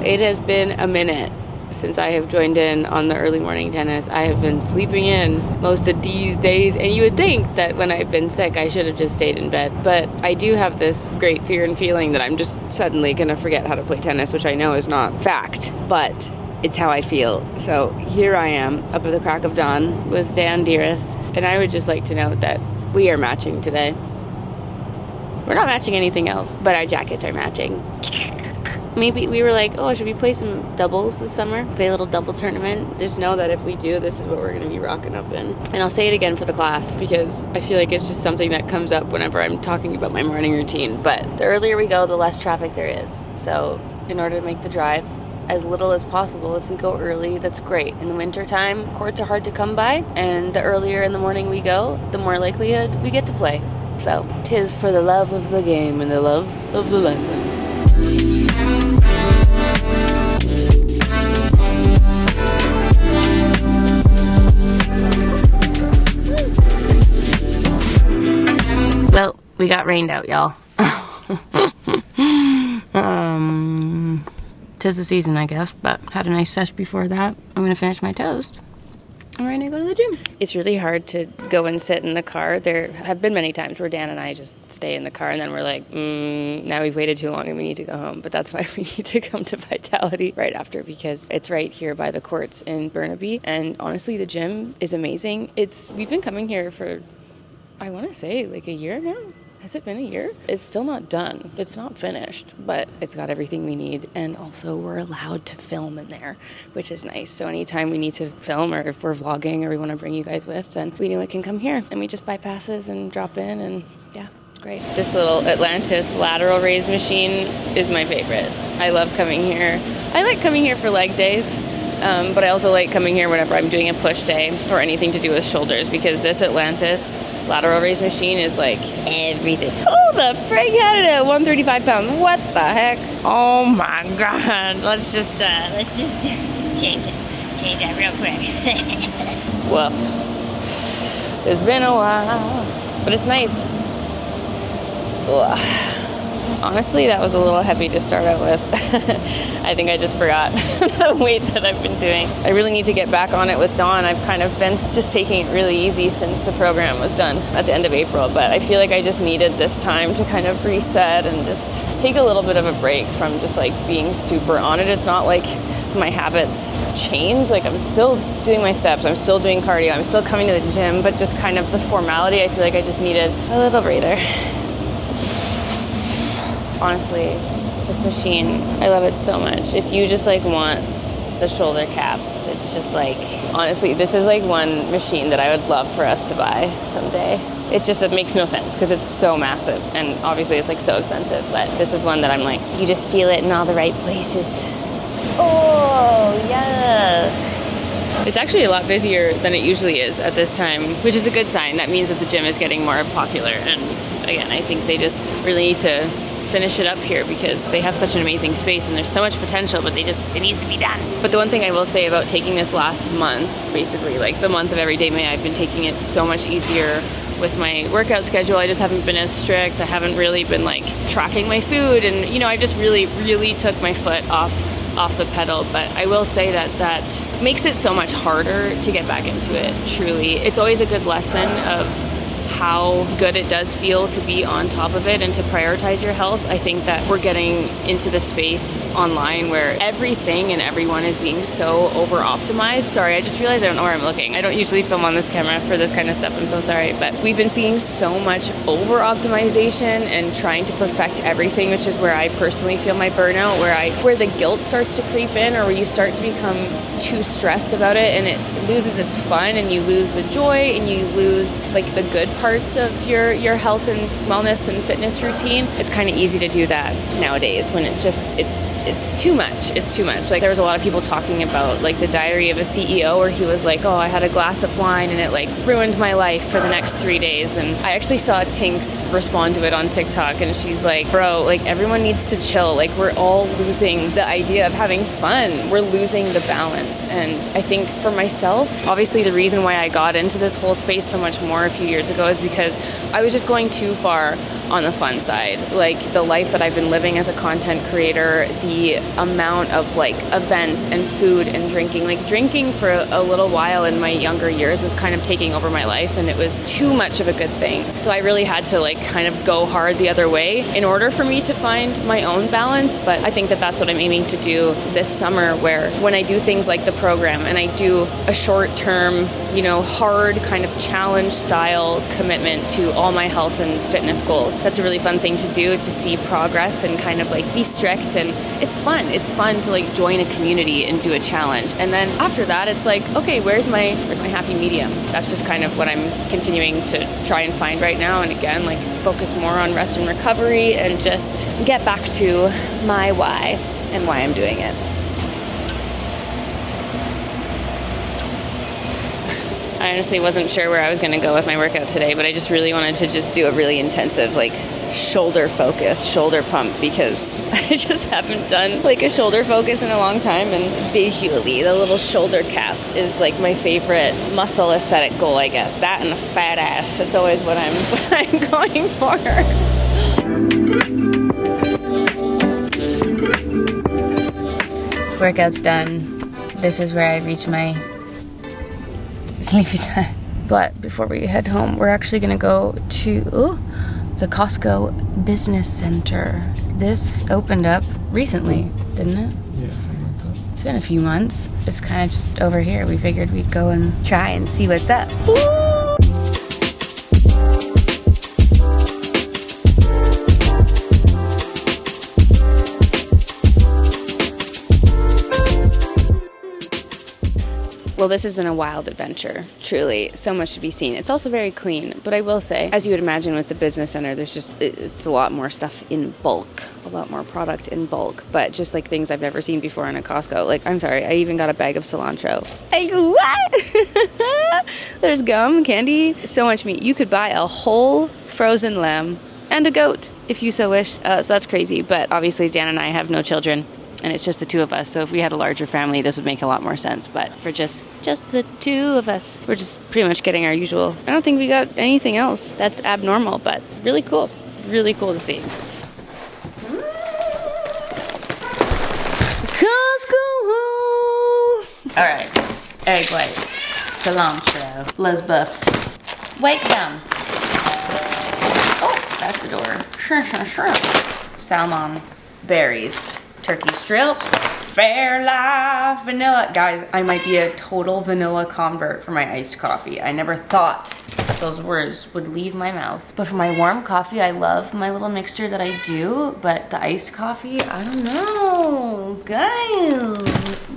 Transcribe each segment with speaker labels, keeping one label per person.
Speaker 1: it has been a minute since I have joined in on the early morning tennis. I have been sleeping in most of these days, and you would think that when I've been sick, I should have just stayed in bed. But I do have this great fear and feeling that I'm just suddenly going to forget how to play tennis, which I know is not fact, but it's how I feel. So here I am, up at the crack of dawn with Dan Dearest, and I would just like to note that we are matching today. We're not matching anything else, but our jackets are matching. Maybe we were like, oh, should we play some doubles this summer? Play a little double tournament? Just know that if we do, this is what we're going to be rocking up in. And I'll say it again for the class, because I feel like it's just something that comes up whenever I'm talking about my morning routine. But the earlier we go, the less traffic there is. So in order to make the drive as little as possible, if we go early, that's great. In the wintertime, courts are hard to come by, and the earlier in the morning we go, the more likelihood we get to play. So, 'tis for the love of the game and the love of the lesson. Well, we got rained out, y'all. 'Tis the season, I guess, but had a nice sesh before that. I'm gonna finish my toast. I'm ready to go to the gym. It's really hard to go and sit in the car. There have been many times where Dan and I just stay in the car and then we're like, now we've waited too long and we need to go home. But that's why we need to come to Vitality right after, because it's right here by the courts in Burnaby. And honestly, the gym is amazing. We've been coming here for, I want to say, like a year now. Has it been a year? It's still not done. It's not finished, but it's got everything we need. And also we're allowed to film in there, which is nice. So anytime we need to film, or if we're vlogging or we want to bring you guys with, then we know it can come here. And we just buy passes and drop in, and yeah, it's great. This little Atlantis lateral raise machine is my favorite. I love coming here. I like coming here for leg days. But I also like coming here whenever I'm doing a push day or anything to do with shoulders, because this Atlantis lateral raise machine is like everything. Who the frig had it at 135 pounds? What the heck? Oh my god. Let's just change it real quick. Woof. It's been a while, but it's nice. Ugh. Honestly, that was a little heavy to start out with. I think I just forgot the weight that I've been doing. I really need to get back on it with Dawn. I've kind of been just taking it really easy since the program was done at the end of April, but I feel like I just needed this time to kind of reset and just take a little bit of a break from just like being super on it. It's not like my habits change. Like, I'm still doing my steps, I'm still doing cardio, I'm still coming to the gym, but just kind of the formality, I feel like I just needed a little breather. Honestly, this machine, I love it so much. If you just like want the shoulder caps, it's just like, honestly, this is like one machine that I would love for us to buy someday. It makes no sense because it's so massive, and obviously it's like so expensive, but this is one that I'm like, you just feel it in all the right places. Oh, yeah. It's actually a lot busier than it usually is at this time, which is a good sign. That means that the gym is getting more popular, and again, I think they just really need to finish it up here because they have such an amazing space and there's so much potential, but it needs to be done. But the one thing I will say about taking this last month, basically like the month of Everyday May, I've been taking it so much easier with my workout schedule. I just haven't been as strict. I haven't really been like tracking my food, and I just really took my foot off the pedal. But I will say that makes it so much harder to get back into it. Truly, it's always a good lesson of how good it does feel to be on top of it and to prioritize your health. I think that we're getting into the space online where everything and everyone is being so over-optimized. Sorry, I just realized I don't know where I'm looking. I don't usually film on this camera for this kind of stuff. I'm so sorry. But we've been seeing so much over-optimization and trying to perfect everything, which is where I personally feel my burnout, where the guilt starts to creep in, or where you start to become too stressed about it and it loses its fun, and you lose the joy, and you lose like the good parts of your health and wellness and fitness routine. It's kind of easy to do that nowadays when it's too much. It's too much. Like, there was a lot of people talking about like the diary of a CEO, where he was like, oh, I had a glass of wine and it like ruined my life for the next 3 days. And I actually saw Tinks respond to it on TikTok, and she's like, bro, like everyone needs to chill. Like, we're all losing the idea of having fun. We're losing the balance. And I think for myself, obviously the reason why I got into this whole space so much more a few years ago is because I was just going too far on the fun side. Like the life that I've been living as a content creator, the amount of like events and food and drinking, like drinking for a little while in my younger years was kind of taking over my life, and it was too much of a good thing. So I really had to like kind of go hard the other way in order for me to find my own balance. But I think that that's what I'm aiming to do this summer, where when I do things like the program and I do a short term, you know, hard kind of challenge style commitment to all my health and fitness goals, that's a really fun thing to do, to see progress and kind of like be strict. And it's fun to like join a community and do a challenge. And then after that, it's like, okay, where's my happy medium? That's just kind of what I'm continuing to try and find right now. And again, like focus more on rest and recovery and just get back to my why and why I'm doing it. I honestly wasn't sure where I was going to go with my workout today, but I just really wanted to just do a really intensive, like, shoulder focus, shoulder pump, because I just haven't done, like, a shoulder focus in a long time, and visually, the little shoulder cap is, like, my favorite muscle aesthetic goal, I guess. That and a fat ass. That's always what I'm going for. Workout's done. This is where I reach my sleepy time. But before we head home, we're actually gonna go to the Costco Business Center. This opened up recently, didn't it?
Speaker 2: Yeah, something like that.
Speaker 1: It's been a few months. It's kind of just over here. We figured we'd go and try and see what's up. Well, this has been a wild adventure, truly. So much to be seen. It's also very clean, but I will say, as you would imagine with the business center, there's just, it's a lot more stuff in bulk, a lot more product in bulk, but just like things I've never seen before in a Costco. Like, I'm sorry, I even got a bag of cilantro. What? There's gum, candy, so much meat. You could buy a whole frozen lamb and a goat if you so wish. So that's crazy, but obviously Dan and I have no children. And it's just the two of us, so if we had a larger family, this would make a lot more sense. But for just the two of us, we're just pretty much getting our usual. I don't think we got anything else that's abnormal, but really cool. Really cool to see. Costco! All right, egg whites, cilantro, Les Buffs. Wake them. Oh, that's the door. Shrimp. Salmon, berries. Turkey strips, Fairlife, vanilla. Guys, I might be a total vanilla convert for my iced coffee. I never thought those words would leave my mouth. But for my warm coffee, I love my little mixture that I do. But the iced coffee, I don't know. Guys.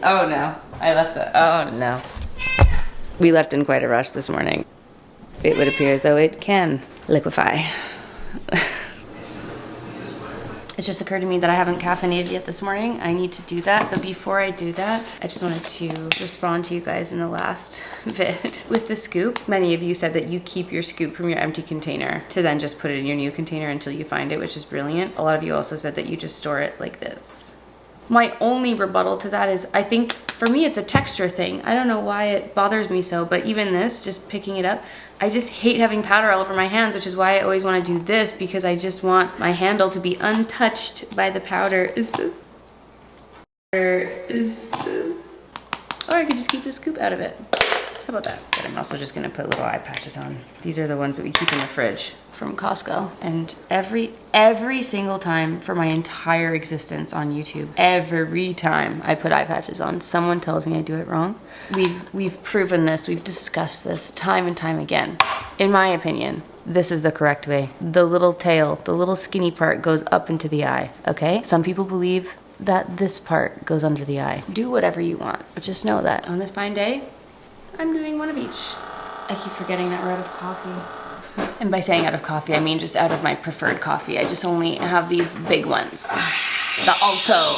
Speaker 1: Oh no, I left it. Oh no. We left in quite a rush this morning. It would appear as though it can liquefy. It's just occurred to me that I haven't caffeinated yet this morning. I need to do that, but before I do that, I just wanted to respond to you guys in the last vid with the scoop. Many of you said that you keep your scoop from your empty container to then just put it in your new container until you find it, which is brilliant. A lot of you also said that you just store it like this. My only rebuttal to that is, I think for me it's a texture thing. I don't know why it bothers me so, but even this, just picking it up, I just hate having powder all over my hands, which is why I always want to do this, because I just want my handle to be untouched by the powder. Is this? Or is this? Or I could just keep the scoop out of it. How about that? But I'm also just gonna put little eye patches on. These are the ones that we keep in the fridge from Costco. And every single time for my entire existence on YouTube, every time I put eye patches on, someone tells me I do it wrong. We've proven this, we've discussed this time and time again. In my opinion, this is the correct way. The little tail, the little skinny part goes up into the eye, okay? Some people believe that this part goes under the eye. Do whatever you want, but just know that on this fine day, I'm doing one of each. I keep forgetting that we're out of coffee. And by saying out of coffee, I mean just out of my preferred coffee. I just only have these big ones. The Alto.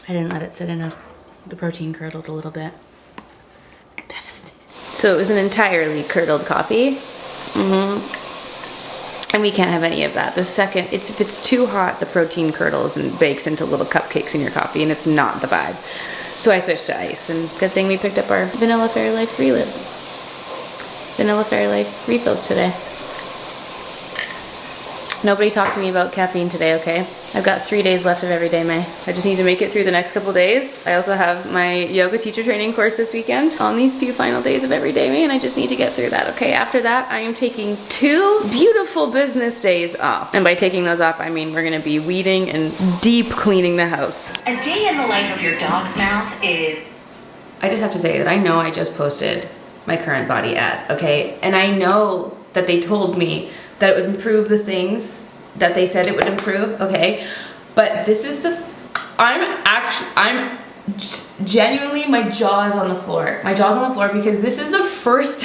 Speaker 1: I didn't let it sit enough. The protein curdled a little bit. Devastated. So it was an entirely curdled coffee. And we can't have any of that. The second, if it's too hot, the protein curdles and bakes into little cupcakes in your coffee, and it's not the vibe. So I switched to ice, and good thing we picked up our Vanilla Fairlife Vanilla Fairlife refills today. Nobody talk to me about caffeine today, okay? I've got 3 days left of Everyday May. I just need to make it through the next couple days. I also have my yoga teacher training course this weekend on these few final days of Everyday May, and I just need to get through that, okay? After that, I am taking 2 beautiful business days off. And by taking those off, I mean we're gonna be weeding and deep cleaning the house.
Speaker 2: A day in the life of your dog's mouth is...
Speaker 1: I just have to say that I know I just posted my Current Body ad, okay? And I know that they told me that it would improve the things that they said it would improve, okay? But this is the, I'm genuinely, my jaw is on the floor. My jaw's on the floor because this is the first,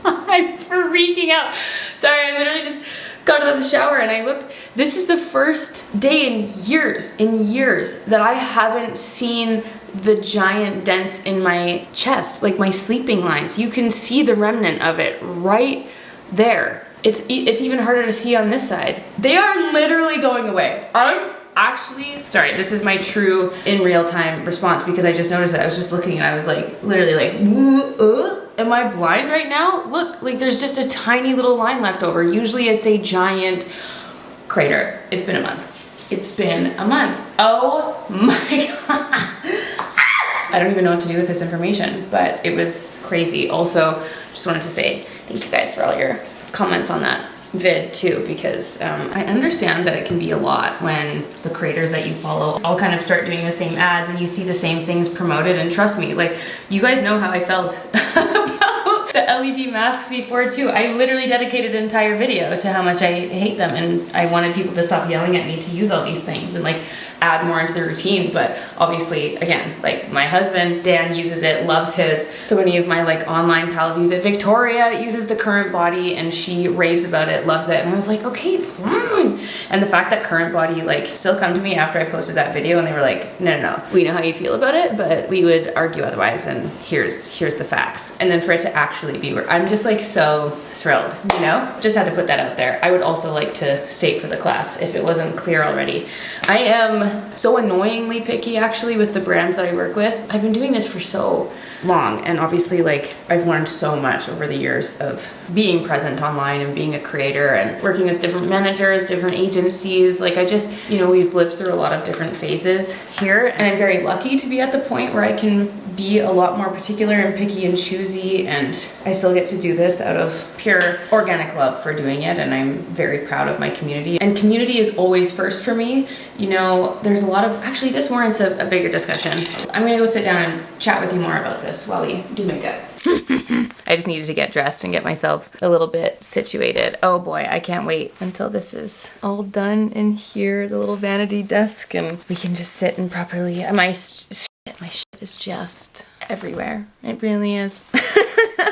Speaker 1: I'm freaking out. Sorry, I literally just got out of the shower and I looked, this is the first day in years that I haven't seen the giant dents in my chest, like my sleeping lines. You can see the remnant of it right there. It's even harder to see on this side. They are literally going away. I'm actually, sorry, this is my true in real time response because I just noticed that. I was just looking and I was like, literally like, am I blind right now? Look, like there's just a tiny little line left over. Usually it's a giant crater. It's been a month. It's been a month. Oh my God. I don't even know what to do with this information, but it was crazy. Also, just wanted to say thank you guys for all your comments on that vid too, because I understand that it can be a lot when the creators that you follow all kind of start doing the same ads and you see the same things promoted, and trust me, like you guys know how I felt about the LED masks before too. I literally dedicated an entire video to how much I hate them and I wanted people to stop yelling at me to use all these things and like add more into the routine. But obviously, again, like my husband Dan uses it, loves his. So many of my like online pals use it. Victoria uses the Current Body and she raves about it, loves it. And I was like, okay, fine. And the fact that Current Body like still come to me after I posted that video and they were like, no, we know how you feel about it, but we would argue otherwise, and here's the facts. And then for it to actually be, I'm just like so thrilled, you know? Just had to put that out there. I would also like to state for the class, if it wasn't clear already, I am so annoyingly picky actually with the brands that I work with. I've been doing this for so long, and obviously like I've learned so much over the years of being present online and being a creator and working with different managers, different agencies. Like I just, you know, we've lived through a lot of different phases here, and I'm very lucky to be at the point where I can be a lot more particular and picky and choosy, and I still get to do this out of pure organic love for doing it, and I'm very proud of my community. And community is always first for me. You know, there's a lot of, actually this warrants a bigger discussion. I'm gonna go sit down and chat with you more about this while we do makeup. I just needed to get dressed and get myself a little bit situated. Oh boy, I can't wait until this is all done in here, the little vanity desk, and we can just sit and properly, my shit is just everywhere. It really is.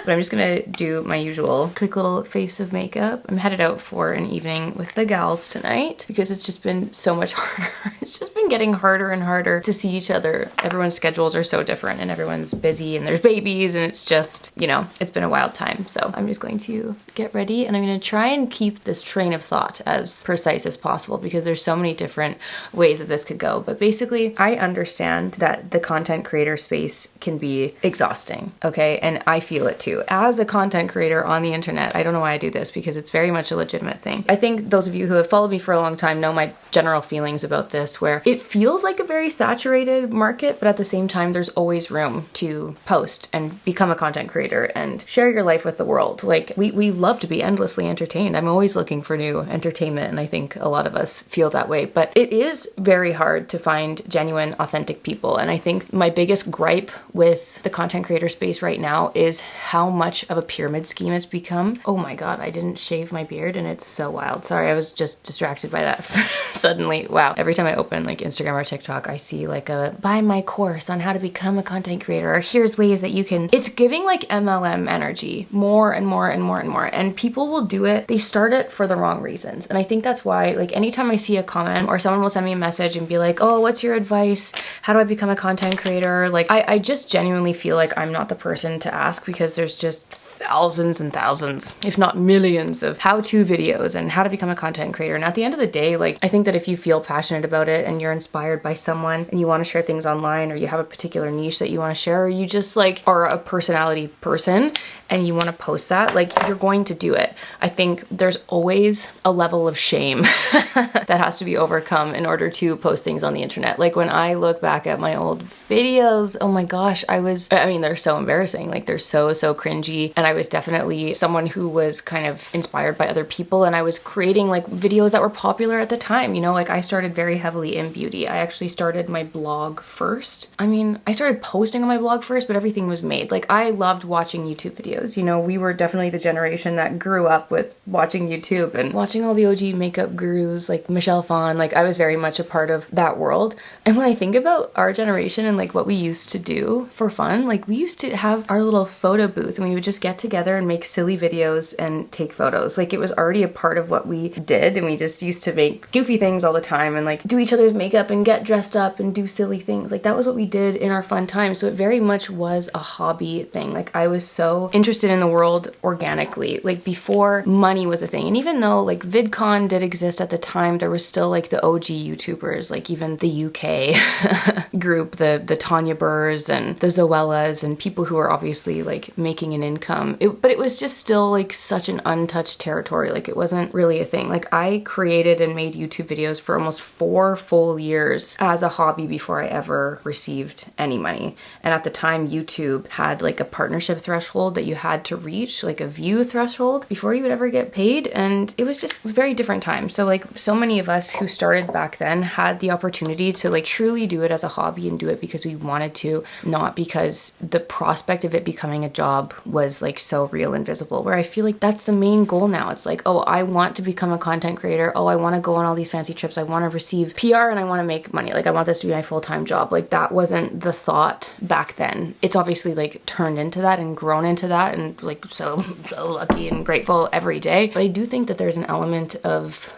Speaker 1: But I'm just gonna do my usual quick little face of makeup. I'm headed out for an evening with the gals tonight because it's just been so much harder. It's just been getting harder and harder to see each other. Everyone's schedules are so different and everyone's busy and there's babies, and it's just, you know, it's been a wild time. So I'm just going to get ready and I'm gonna try and keep this train of thought as precise as possible because there's so many different ways that this could go. But basically, I understand that the content creator space can be exhausting, okay? And I feel it too. As a content creator on the internet, I don't know why I do this because it's very much a legitimate thing. I think those of you who have followed me for a long time know my general feelings about this, where it feels like a very saturated market, but at the same time, there's always room to post and become a content creator and share your life with the world. Like we love to be endlessly entertained. I'm always looking for new entertainment, and I think a lot of us feel that way, but it is very hard to find genuine, authentic people. And I think my biggest gripe with the content creator space right now is how much of a pyramid scheme it's become. Oh my God, I didn't shave my beard and it's so wild. Sorry, I was just distracted by that suddenly. Wow. Every time I open like Instagram or TikTok, I see like a buy my course on how to become a content creator, or here's ways that you can, it's giving like MLM energy more and more and more and more. And people will do it. They start it for the wrong reasons. And I think that's why, like, anytime I see a comment or someone will send me a message and be like, oh, what's your advice? How do I become a content creator? Like, I just genuinely feel like I'm not the person to ask because there's just thousands and thousands, if not millions, of how-to videos and how to become a content creator. And at the end of the day, like, I think that if you feel passionate about it and you're inspired by someone and you want to share things online, or you have a particular niche that you want to share, or you just like are a personality person and you want to post that, like, you're going to do it. I think there's always a level of shame that has to be overcome in order to post things on the internet. Like, when I look back at my old videos, oh my gosh, I mean, they're so embarrassing. Like, they're so cringy. And I was definitely someone who was kind of inspired by other people, and I was creating like videos that were popular at the time. You know, like, I started very heavily in beauty. I actually started my blog first. I mean, I started posting on my blog first, but everything was made. Like, I loved watching YouTube videos. You know, we were definitely the generation that grew up with watching YouTube and watching all the OG makeup gurus like Michelle Phan. Like, I was very much a part of that world. And when I think about our generation and like what we used to do for fun, like, we used to have our little photo booth and we would just get together and make silly videos and take photos. Like, it was already a part of what we did, and we just used to make goofy things all the time and like do each other's makeup and get dressed up and do silly things. Like, that was what we did in our fun time. So it very much was a hobby thing. Like, I was so interested in the world organically, like, before money was a thing. And even though like VidCon did exist at the time, there was still like the OG YouTubers, like even the UK group, the Tanya Burrs and the Zoellas, and people who were obviously like making an income. But it was just still like such an untouched territory. Like, it wasn't really a thing. Like, I created and made YouTube videos for almost 4 full years as a hobby before I ever received any money. And at the time, YouTube had like a partnership threshold that you had to reach, like a view threshold, before you would ever get paid. And it was just a very different time. So like, so many of us who started back then had the opportunity to like truly do it as a hobby and do it because we wanted to, not because the prospect of it becoming a job was like so real and visible. Where I feel like that's the main goal now. It's like, oh, I want to become a content creator. Oh, I want to go on all these fancy trips. I want to receive PR and I want to make money. Like, I want this to be my full-time job. Like, that wasn't the thought back then. It's obviously like turned into that and grown into that, and like so lucky and grateful every day. But I do think that there's an element of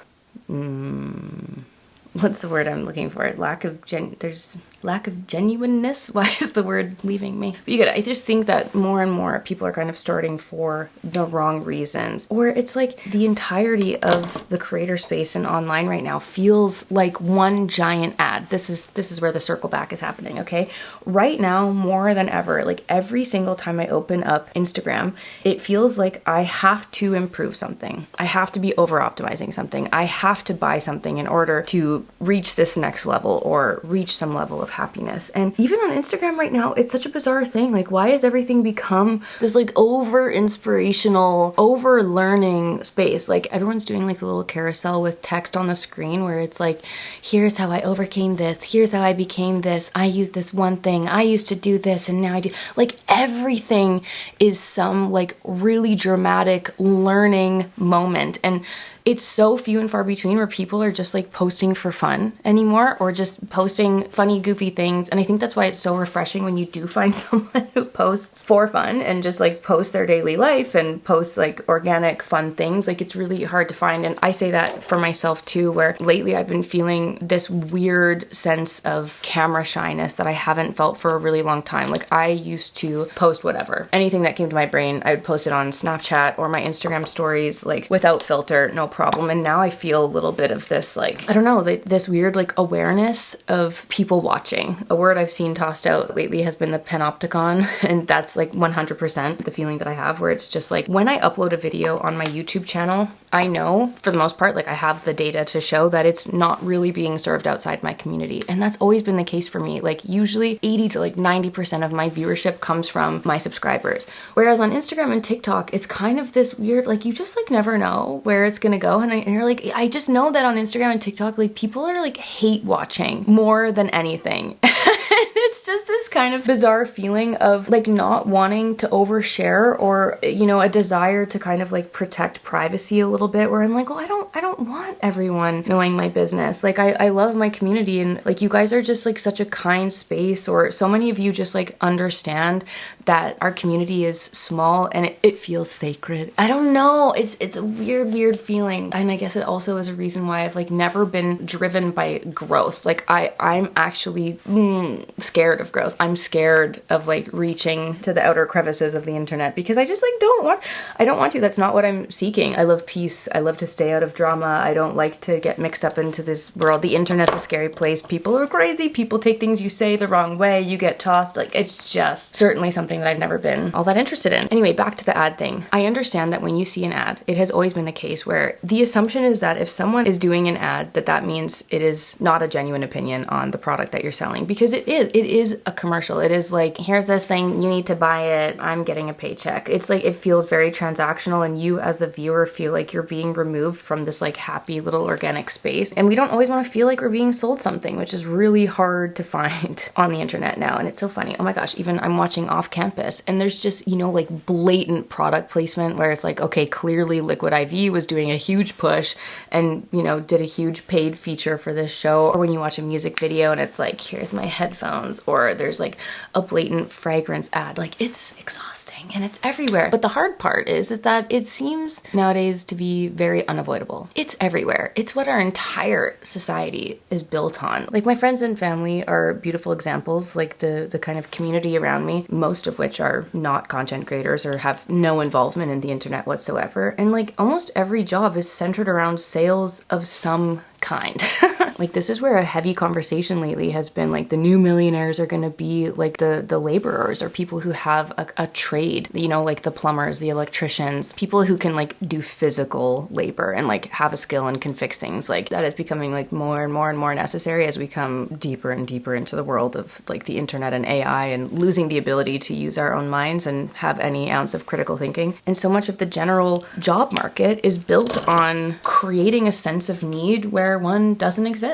Speaker 1: what's the word I'm looking for? There's lack of genuineness. Why is the word leaving me? But you get it. I just think that more and more people are kind of starting for the wrong reasons. Or it's like the entirety of the creator space and online right now feels like one giant ad. This is where the circle back is happening, okay? Right now, more than ever, like every single time I open up Instagram, it feels like I have to improve something. I have to be over-optimizing something. I have to buy something in order to reach this next level or reach some level of happiness. And even on Instagram right now, it's such a bizarre thing. Like, why has everything become this like over inspirational, over learning space? Like, everyone's doing like the little carousel with text on the screen where it's like, here's how I overcame this, here's how I became this, I used this one thing, I used to do this and now I do. Like, everything is some like really dramatic learning moment. And it's so few and far between where people are just like posting for fun anymore, or just posting funny, goofy things. And I think that's why it's so refreshing when you do find someone who posts for fun and just like post their daily life and post like organic, fun things. Like, it's really hard to find. And I say that for myself too, where lately I've been feeling this weird sense of camera shyness that I haven't felt for a really long time. Like, I used to post whatever, anything that came to my brain, I would post it on Snapchat or my Instagram stories, like without filter, no problem. And now I feel a little bit of this, like, I don't know, this weird like awareness of people watching. A word I've seen tossed out lately has been the panopticon, and that's like 100% the feeling that I have, where it's just like, when I upload a video on my YouTube channel, I know for the most part, like, I have the data to show that it's not really being served outside my community. And that's always been the case for me. Like, usually 80 to like 90% of my viewership comes from my subscribers. Whereas on Instagram and TikTok, it's kind of this weird, like, you just like never know where it's gonna go. And you're like, I just know that on Instagram and TikTok, like, people are like hate watching more than anything. It's just this kind of bizarre feeling of like not wanting to overshare, or, you know, a desire to kind of like protect privacy a little bit, where I'm like, well,
Speaker 3: don't want everyone knowing my business. Like I love my community, and like you guys are just like such a kind space, or so many of you just like understand that our community is small and it feels sacred. I don't know. It's a weird feeling. And I guess it also is a reason why I've like never been driven by growth. Like I'm actually scared of growth. I'm scared of like reaching to the outer crevices of the internet because I just like I don't want to. That's not what I'm seeking. I love peace. I love to stay out of drama. I don't like to get mixed up into this world. The internet's a scary place. People are crazy. People take things you say the wrong way. You get tossed. Like it's just certainly something that I've never been all that interested in. Anyway, back to the ad thing. I understand that when you see an ad, it has always been the case where the assumption is that if someone is doing an ad, that means it is not a genuine opinion on the product that you're selling, because it is a commercial. It is like, here's this thing, you need to buy it, I'm getting a paycheck. It's like, it feels very transactional, and you as the viewer feel like you're being removed from this like happy little organic space. And we don't always want to feel like we're being sold something, which is really hard to find on the internet now. And it's so funny. Oh my gosh, even I'm watching Off Campus and there's just, you know, like blatant product placement where it's like, okay, clearly Liquid IV was doing a huge push and, you know, did a huge paid feature for this show. Or when you watch a music video and it's like, here's my headphones, or there's like a blatant fragrance ad. Like, it's exhausting and it's everywhere. But the hard part is that it seems nowadays to be very unavoidable. It's everywhere. It's what our entire society is built on. Like, my friends and family are beautiful examples, like the kind of community around me, most of which are not content creators or have no involvement in the internet whatsoever. And like almost every job is centered around sales of some kind. Like, this is where a heavy conversation lately has been like the new millionaires are going to be like the laborers or people who have a trade, you know, like the plumbers, the electricians, people who can like do physical labor and like have a skill and can fix things. Like, that is becoming like more and more necessary as we come deeper and deeper into the world of like the internet and AI, and losing the ability to use our own minds and have any ounce of critical thinking. And so much of the general job market is built on creating a sense of need where one doesn't exist.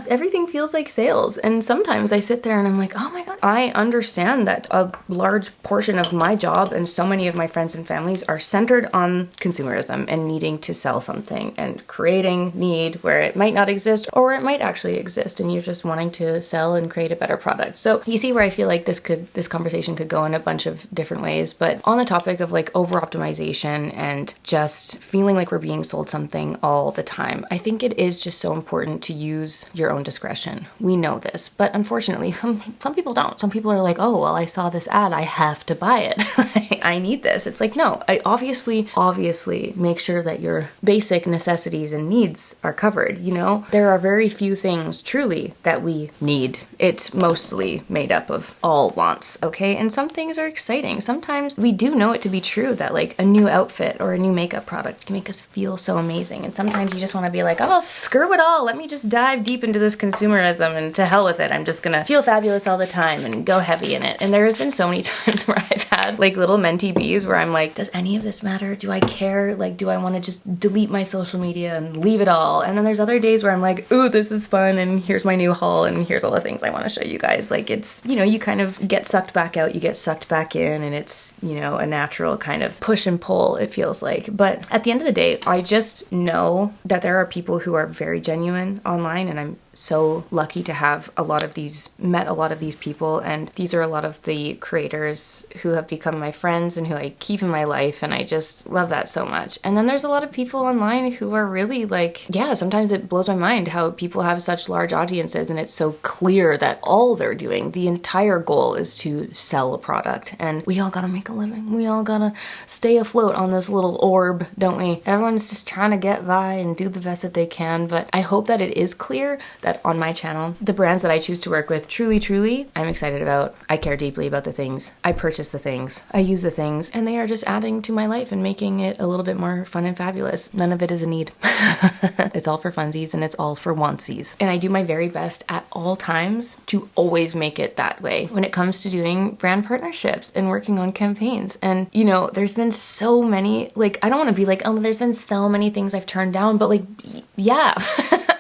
Speaker 3: Everything feels like sales. And sometimes I sit there and I'm like, oh my God, I understand that a large portion of my job and so many of my friends and families are centered on consumerism and needing to sell something and creating need where it might not exist or where it might actually exist, and you're just wanting to sell and create a better product. So you see where I feel like this conversation could go in a bunch of different ways. But on the topic of like over optimization and just feeling like we're being sold something all the time, I think it is just so important to use your own discretion. We know this, but unfortunately, some people don't. Some people are like, oh, well, I saw this ad, I have to buy it. I need this. It's like, no, I obviously make sure that your basic necessities and needs are covered. You know, there are very few things truly that we need. It's mostly made up of all wants, okay? And some things are exciting. Sometimes we do know it to be true that like a new outfit or a new makeup product can make us feel so amazing. And sometimes you just want to be like, oh, screw it all. Let me just dive deep into this consumerism and to hell with it. I'm just gonna feel fabulous all the time and go heavy in it. And there have been so many times where I've had like little mentee bees where I'm like, does any of this matter? Do I care? Like, do I want to just delete my social media and leave it all? And then there's other days where I'm like, ooh, this is fun, and here's my new haul, and here's all the things I want to show you guys. Like, it's, you know, you kind of get sucked back out, you get sucked back in, and it's, you know, a natural kind of push and pull, it feels like. But at the end of the day, I just know that there are people who are very genuine online, and I'm so lucky to have met a lot of these people, and these are a lot of the creators who have become my friends and who I keep in my life, and I just love that so much. And then there's a lot of people online who are really like, yeah, sometimes it blows my mind how people have such large audiences and it's so clear that all they're doing, the entire goal is to sell a product, and we all gotta make a living. We all gotta stay afloat on this little orb, don't we? Everyone's just trying to get by and do the best that they can, but I hope that it is clear that on my channel, the brands that I choose to work with, truly, I'm excited about. I care deeply about the things. I purchase the things. I use the things, and they are just adding to my life and making it a little bit more fun and fabulous. None of it is a need. It's all for funsies and it's all for onesies. And I do my very best at all times to always make it that way when it comes to doing brand partnerships and working on campaigns. And, you know, there's been so many, like, I don't want to be like, oh, there's been so many things I've turned down, but like, yeah.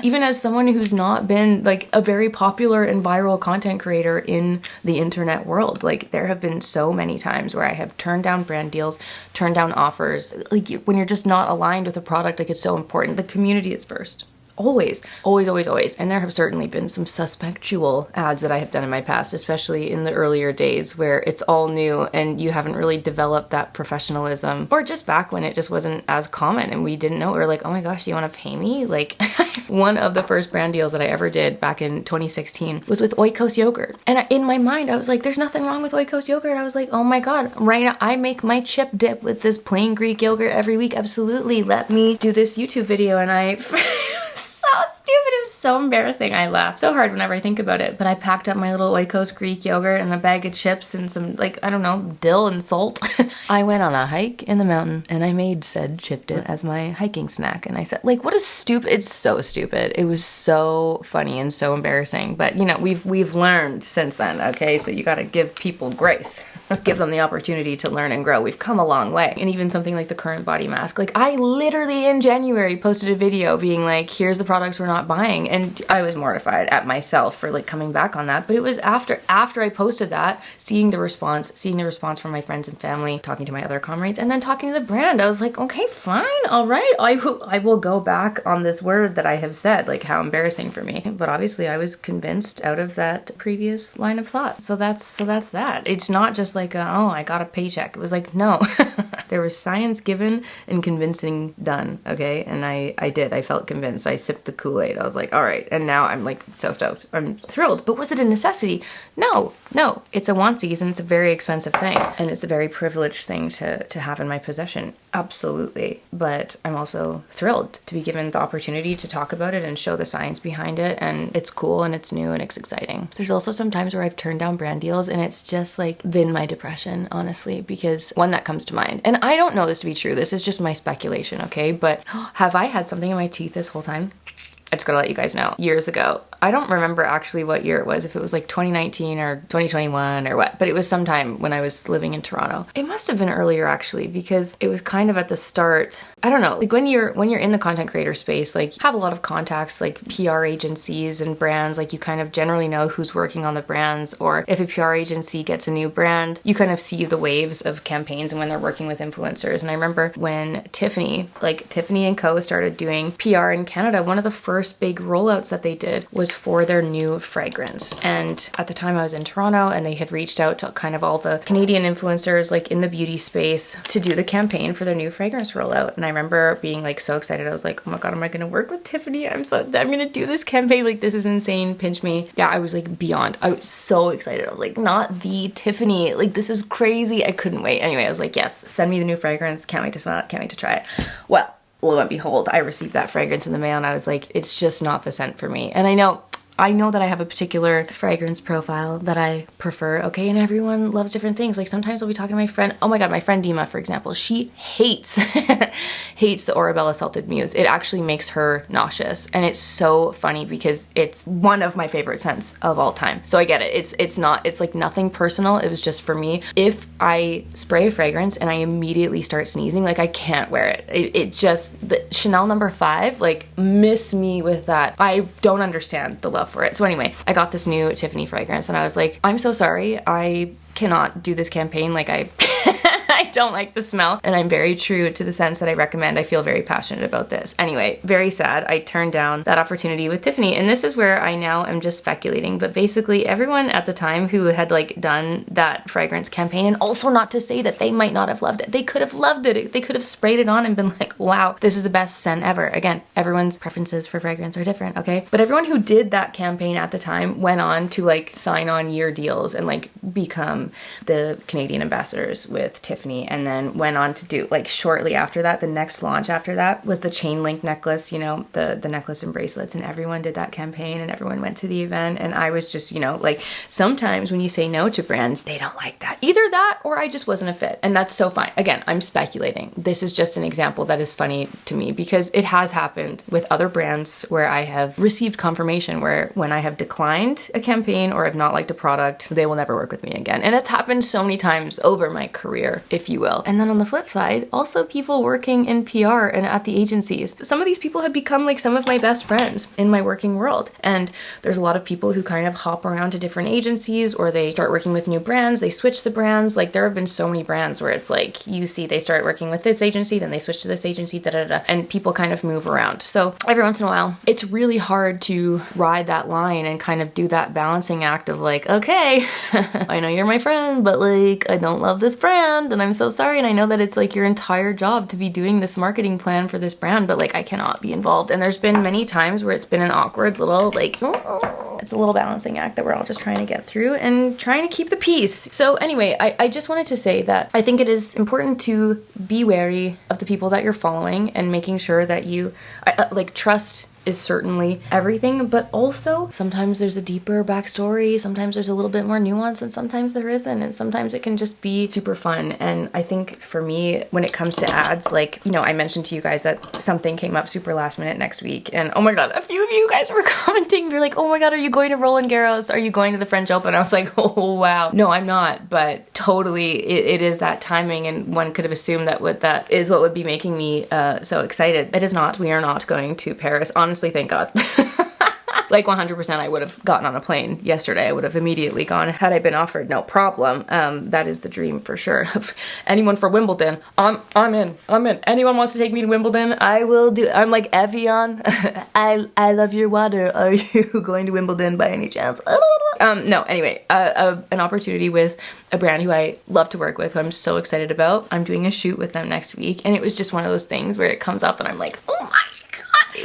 Speaker 3: Even as someone who's not been like a very popular and viral content creator in the internet world, like there have been so many times where I have turned down brand deals, turned down offers. Like when you're just not aligned with a product, like it's so important. The community is first. Always, always, always, always. And there have certainly been some suspectual ads that I have done in my past, especially in the earlier days where it's all new and you haven't really developed that professionalism, or just back when it just wasn't as common and we didn't know. We were like, oh my gosh, do you want to pay me? Like one of the first brand deals that I ever did back in 2016 was with Oikos yogurt. And in my mind, I was like, there's nothing wrong with Oikos yogurt. I was like, oh my God, right now I make my chip dip with this plain Greek yogurt every week. Absolutely. Let me do this YouTube video. And I so stupid. It was so embarrassing. I laugh so hard whenever I think about it. But I packed up my little Oikos Greek yogurt and a bag of chips and some, like, I don't know, dill and salt. I went on a hike in the mountain and I made said chip dip as my hiking snack. And I said, like, what a stupid, it's so stupid. It was so funny and so embarrassing. But, you know, we've learned since then, okay? So you gotta give people grace. Give them the opportunity to learn and grow. We've come a long way. And even something like the current body mask. Like I literally in January posted a video being like, here's the products we're not buying. And I was mortified at myself for like coming back on that. But it was after I posted that, seeing the response from my friends and family, talking to my other comrades, and then talking to the brand. I was like, okay, fine, all right. I will go back on this word that I have said, like how embarrassing for me. But obviously I was convinced out of that previous line of thought. So that's that. It's not just like, oh, I got a paycheck. It was like, no. There was science given and convincing done, okay? And I did. I felt convinced. I sipped the Kool-Aid. I was like, all right. And now I'm like so stoked. I'm thrilled. But was it a necessity? No. It's a onesies and it's a very expensive thing. And it's a very privileged thing to have in my possession. Absolutely. But I'm also thrilled to be given the opportunity to talk about it and show the science behind it. And it's cool and it's new and it's exciting. There's also some times where I've turned down brand deals and it's just like been my depression, honestly, because one that comes to mind, and I don't know this to be true, this is just my speculation, okay? But have I had something in my teeth this whole time? I just gotta let you guys know. Years ago, I don't remember actually what year it was, if it was like 2019 or 2021 or what, but it was sometime when I was living in Toronto. It must have been earlier actually, because it was kind of at the start. I don't know, like when you're in the content creator space, like you have a lot of contacts, like PR agencies and brands, like you kind of generally know who's working on the brands, or if a PR agency gets a new brand, you kind of see the waves of campaigns and when they're working with influencers. And I remember when Tiffany & Co started doing PR in Canada, one of the first big rollouts that they did was for their new fragrance. And at the time I was in Toronto and they had reached out to kind of all the Canadian influencers like in the beauty space to do the campaign for their new fragrance rollout. And I remember being like so excited. I was like, oh my God, am I gonna work with Tiffany? I'm gonna do this campaign. Like this is insane. Pinch me. Yeah, I was like beyond. I was so excited. I was like, not the Tiffany. Like this is crazy. I couldn't wait. Anyway, I was like, yes, send me the new fragrance. Can't wait to smell it. Can't wait to try it. Well, lo and behold, I received that fragrance in the mail and I was like, it's just not the scent for me. And I know that I have a particular fragrance profile that I prefer, okay? And everyone loves different things. Like sometimes I'll be talking to my friend, oh my God, my friend Dima, for example, she hates the Orebella Salted Muse. It actually makes her nauseous. And it's so funny because it's one of my favorite scents of all time. So I get it. It's like nothing personal. It was just for me. If I spray a fragrance and I immediately start sneezing, like I can't wear it. It just, the Chanel No. 5, like miss me with that. I don't understand the love for it. So anyway, I got this new Tiffany fragrance and I was like, I'm so sorry. I cannot do this campaign. Like I don't like the smell, and I'm very true to the scents that I recommend. I feel very passionate about this. Anyway, very sad. I turned down that opportunity with Tiffany, and this is where I now am just speculating, but basically everyone at the time who had like done that fragrance campaign, and also not to say that they might not have loved it. They could have loved it. They could have sprayed it on and been like, wow, this is the best scent ever. Again, everyone's preferences for fragrance are different, okay? But everyone who did that campaign at the time went on to like sign on year deals and like become the Canadian ambassadors with Tiffany, and then went on to do, like shortly after that, the next launch after that was the chain link necklace, you know, the necklace and bracelets, and everyone did that campaign and everyone went to the event. And I was just, you know, like sometimes when you say no to brands, they don't like that. Either that or I just wasn't a fit, and that's so fine. Again, I'm speculating. This is just an example that is funny to me because it has happened with other brands where I have received confirmation where when I have declined a campaign or have not liked a product, they will never work with me again. And it's happened so many times over my career. If you you will. And then on the flip side, also people working in PR and at the agencies. Some of these people have become like some of my best friends in my working world. And there's a lot of people who kind of hop around to different agencies, or they start working with new brands, they switch the brands. Like there have been so many brands where it's like, you see they start working with this agency, then they switch to this agency, and people kind of move around. So every once in a while, it's really hard to ride that line and kind of do that balancing act of like, okay, I know you're my friend, but like, I don't love this brand and I'm so sorry. And I know that it's like your entire job to be doing this marketing plan for this brand, but like, I cannot be involved. And there's been many times where it's been an awkward little like, it's a little balancing act that we're all just trying to get through and trying to keep the peace. So anyway, I just wanted to say that I think it is important to be wary of the people that you're following and making sure that you like trust is certainly everything, but also sometimes there's a deeper backstory, sometimes there's a little bit more nuance, and sometimes there isn't, and sometimes it can just be super fun. And I think for me, when it comes to ads, like, you know, I mentioned to you guys that something came up super last minute next week, and oh my god, a few of you guys were commenting, you're like, oh my god, are you going to Roland Garros? Are you going to the French Open? I was like, oh wow. No, I'm not, but totally it is that timing, and one could have assumed that that is what would be making me so excited. It is not. We are not going to Paris. Honestly, thank God. Like 100% I would have gotten on a plane yesterday. I would have immediately gone had I been offered, no problem. That is the dream for sure. Anyone for Wimbledon, I'm in. Anyone wants to take me to Wimbledon, I will do. I'm like Evian. I love your water. Are you going to Wimbledon by any chance? No, anyway, an opportunity with a brand who I love to work with, who I'm so excited about. I'm doing a shoot with them next week, and it was just one of those things where it comes up and I'm like, oh my god.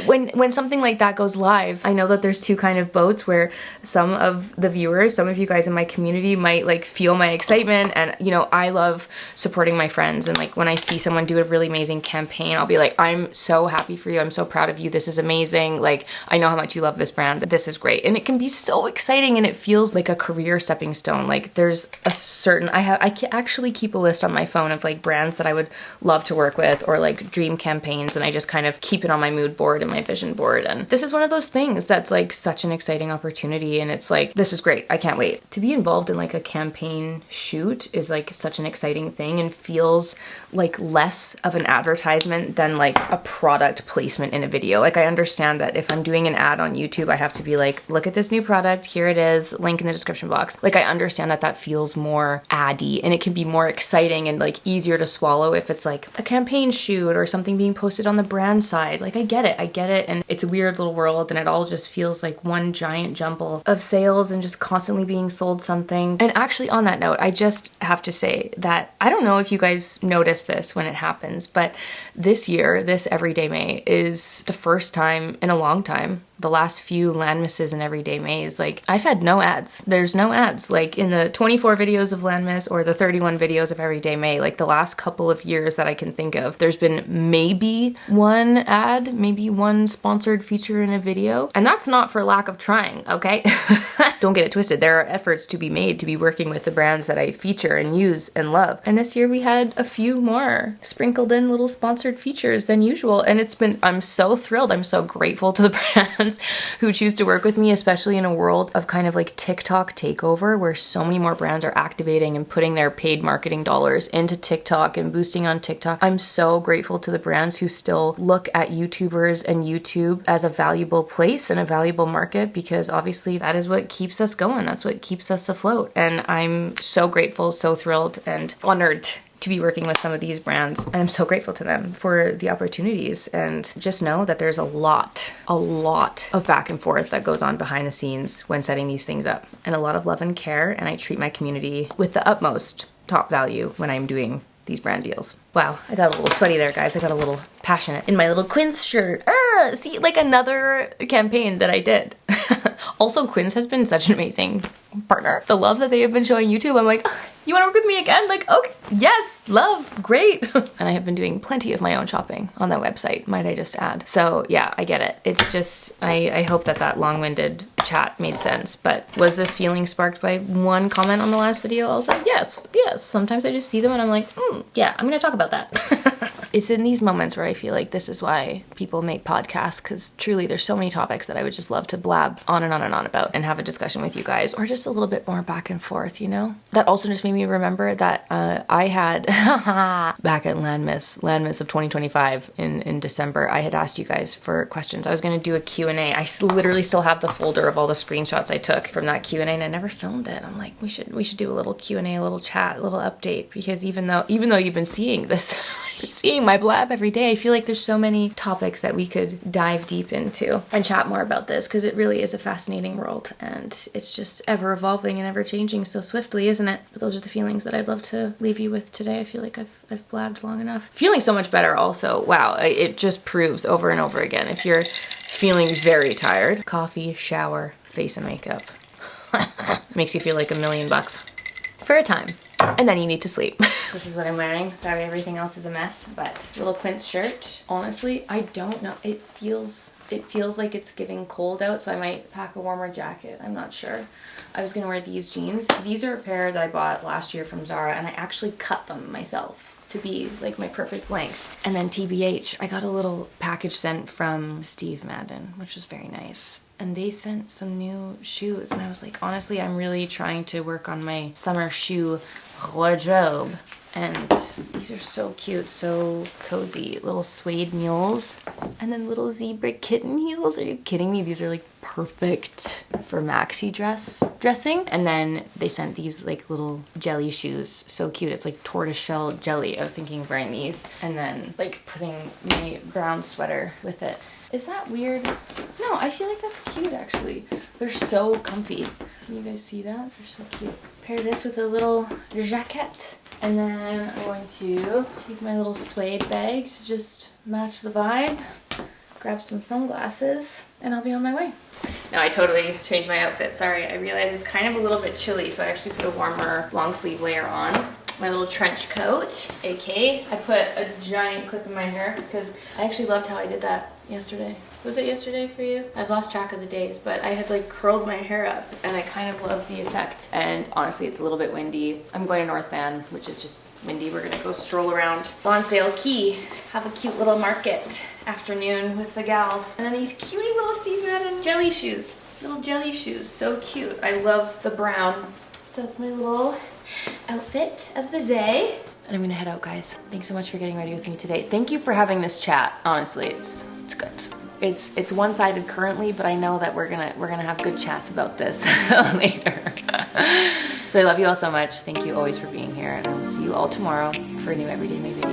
Speaker 3: When something like that goes live, I know that there's two kind of boats where some of the viewers, some of you guys in my community might like feel my excitement, and you know, I love supporting my friends, and like when I see someone do a really amazing campaign, I'll be like, I'm so happy for you, I'm so proud of you, this is amazing, like I know how much you love this brand, this is great. And it can be so exciting, and it feels like a career stepping stone. Like there's a certain, I can actually keep a list on my phone of like brands that I would love to work with, or like dream campaigns, and I just kind of keep it on my mood board and my vision board. And this is one of those things that's like such an exciting opportunity, and it's like, this is great, I can't wait. To be involved in like a campaign shoot is like such an exciting thing, and feels like less of an advertisement than like a product placement in a video. Like I understand that if I'm doing an ad on YouTube, I have to be like, look at this new product, here it is, link in the description box. Like I understand that that feels more ad-y, and it can be more exciting and like easier to swallow if it's like a campaign shoot or something being posted on the brand side. Like I get it, and it's a weird little world, and it all just feels like one giant jumble of sales and just constantly being sold something. And actually on that note, I just have to say that I don't know if you guys notice this when it happens, but this year, this Everyday May is the first time in a long time, the last few Landmasses and Everyday Mays, like I've had no ads. There's no ads. Like in the 24 videos of Landmass or the 31 videos of Everyday May, like the last couple of years that I can think of, there's been maybe one ad, maybe one sponsored feature in a video. And that's not for lack of trying, okay? Don't get it twisted. There are efforts to be made to be working with the brands that I feature and use and love. And this year we had a few more sprinkled in little sponsored features than usual. And it's been, I'm so thrilled. I'm so grateful to the brands who choose to work with me, especially in a world of kind of like TikTok takeover, where so many more brands are activating and putting their paid marketing dollars into TikTok and boosting on TikTok. I'm so grateful to the brands who still look at YouTubers and YouTube as a valuable place and a valuable market, because obviously that is what keeps us going. That's what keeps us afloat. And I'm so grateful, so thrilled and honored to be working with some of these brands. And I'm so grateful to them for the opportunities, and just know that there's a lot of back and forth that goes on behind the scenes when setting these things up, and a lot of love and care, and I treat my community with the utmost top value when I'm doing these brand deals. Wow, I got a little sweaty there, guys. I got a little passionate in my little Quince shirt. See, like another campaign that I did. Also, Quince has been such an amazing partner. The love that they have been showing YouTube, I'm like, you want to work with me again? Like, okay, yes, love, great. And I have been doing plenty of my own shopping on that website, might I just add. So yeah, I get it. It's just, I hope that that long-winded chat made sense. But was this feeling sparked by one comment on the last video also? Yes. Sometimes I just see them and I'm like, yeah, I'm gonna talk about that. It's in these moments where I feel like this is why people make podcasts, because truly there's so many topics that I would just love to blab on and on and on about and have a discussion with you guys, or just a little bit more back and forth, you know? That also just made me remember that I had, back at Landmas of 2025 in December, I had asked you guys for questions. I was going to do a Q&A. I literally still have the folder of all the screenshots I took from that Q&A, and I never filmed it. I'm like, we should do a little Q&A, a little chat, a little update, because even though you've been seeing this, seeing my blab every day, I feel like there's so many topics that we could dive deep into and chat more about this, because it really is a fascinating world, and it's just ever evolving and ever changing so swiftly, isn't it? But those are the feelings that I'd love to leave you with today. I feel like I've blabbed long enough. Feeling so much better also. Wow, it just proves over and over again, if you're feeling very tired, coffee, shower, face and makeup makes you feel like $1 million for a time. And then you need to sleep. This is what I'm wearing. Sorry, everything else is a mess, but little Quince shirt. Honestly, I don't know. It feels like it's getting cold out, so I might pack a warmer jacket. I'm not sure. I was gonna wear these jeans. These are a pair that I bought last year from Zara, and I actually cut them myself to be like my perfect length. And then TBH, I got a little package sent from Steve Madden, which was very nice. And they sent some new shoes, and I was like, honestly, I'm really trying to work on my summer shoe wardrobe. And these are so cute, so cozy. Little suede mules, and then little zebra kitten heels. Are you kidding me? These are like perfect for maxi dressing. And then they sent these like little jelly shoes. So cute. It's like tortoiseshell jelly. I was thinking of wearing these, and then like putting my brown sweater with it. Is that weird? No, I feel like that's cute actually. They're so comfy. Can you guys see that? They're so cute. Pair this with a little jacket. And then I'm going to take my little suede bag to just match the vibe, grab some sunglasses, and I'll be on my way. No, I totally changed my outfit. Sorry, I realized it's kind of a little bit chilly, so I actually put a warmer long sleeve layer on. My little trench coat, aka I put a giant clip in my hair because I actually loved how I did that yesterday. Was it yesterday for you? I've lost track of the days, but I had like curled my hair up and I kind of love the effect. And honestly, it's a little bit windy. I'm going to North Van, which is just windy. We're gonna go stroll around Lonsdale Quay, have a cute little market afternoon with the gals. And then these cutie little Steve Madden jelly shoes. Little jelly shoes, so cute. I love the brown. So it's my little outfit of the day. And I'm gonna head out, guys. Thanks so much for getting ready with me today. Thank you for having this chat. Honestly, it's good. It's one-sided currently, but I know that we're gonna have good chats about this later. So I love you all so much. Thank you always for being here, and I will see you all tomorrow for a new Everyday May video.